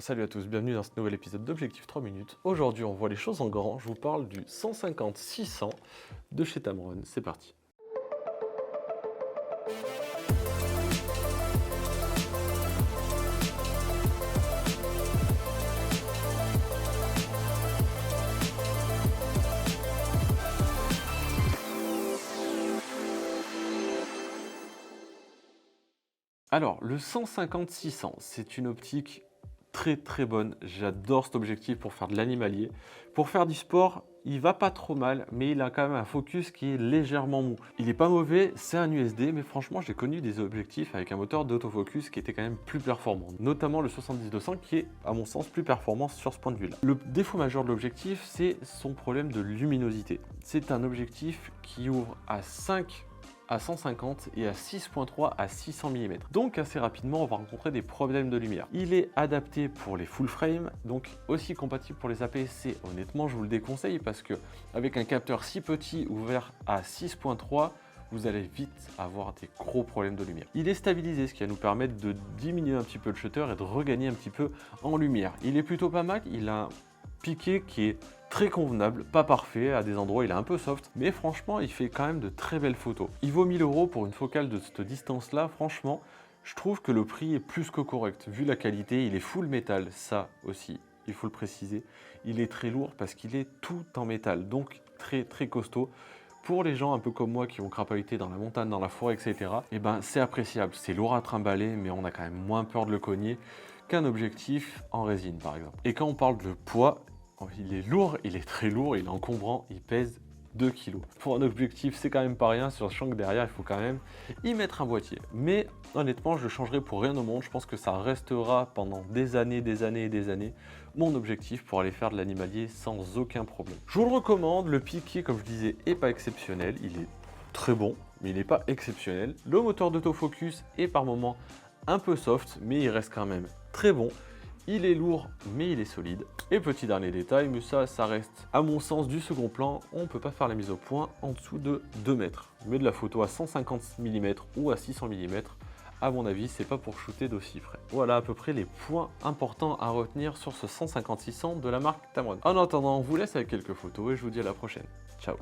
Salut à tous, bienvenue dans ce nouvel épisode d'Objectif 3 minutes. Aujourd'hui, on voit les choses en grand. Je vous parle du 150-600 de chez Tamron. C'est parti. Alors, le 150-600, c'est une optique très bonne. J'adore cet objectif pour faire de l'animalier. Pour faire du sport, il va pas trop mal, mais il a quand même un focus qui est légèrement mou. Il est pas mauvais, c'est un USD, mais franchement, j'ai connu des objectifs avec un moteur d'autofocus qui était quand même plus performant, notamment le 70-200 qui est, à mon sens, plus performant sur ce point de vue-là. Le défaut majeur de l'objectif, c'est son problème de luminosité. C'est un objectif qui ouvre à 5 à 150 et à 6.3 à 600 mm. Donc assez rapidement, on va rencontrer des problèmes de lumière. Il est adapté pour les full frame, donc aussi compatible pour les APS-C. Honnêtement, je vous le déconseille parce que avec un capteur si petit ouvert à 6.3, vous allez vite avoir des gros problèmes de lumière. Il est stabilisé, ce qui va nous permettre de diminuer un petit peu le shutter et de regagner un petit peu en lumière. Il est plutôt pas mal, il a un piqué qui est très convenable, pas parfait, à des endroits il est un peu soft, mais franchement il fait quand même de très belles photos. Il vaut 1000 € pour une focale de cette distance là, franchement je trouve que le prix est plus que correct. Vu la qualité, il est full métal, ça aussi il faut le préciser. Il est très lourd parce qu'il est tout en métal, donc très costaud. Pour les gens un peu comme moi qui vont crapahuter dans la montagne, dans la forêt, etc., et ben c'est appréciable. C'est lourd à trimballer, mais on a quand même moins peur de le cogner qu'un objectif en résine par exemple. Et quand on parle de poids, il est lourd, il est très lourd, il est encombrant, il pèse 2 kg. Pour un objectif, c'est quand même pas rien, sachant que derrière, il faut quand même y mettre un boîtier. Mais honnêtement, je le changerai pour rien au monde. Je pense que ça restera pendant des années mon objectif pour aller faire de l'animalier sans aucun problème. Je vous le recommande, le piqué, comme je disais, est pas exceptionnel. Il est très bon, mais il n'est pas exceptionnel. Le moteur d'autofocus est par moments un peu soft, mais il reste quand même très bon. Il est lourd, mais il est solide. Et petit dernier détail, mais ça reste à mon sens du second plan, on ne peut pas faire la mise au point en dessous de 2 mètres. Mais de la photo à 150 mm ou à 600 mm, à mon avis, c'est pas pour shooter d'aussi près. Voilà à peu près les points importants à retenir sur ce 150-600 de la marque Tamron. En attendant, on vous laisse avec quelques photos et je vous dis à la prochaine. Ciao.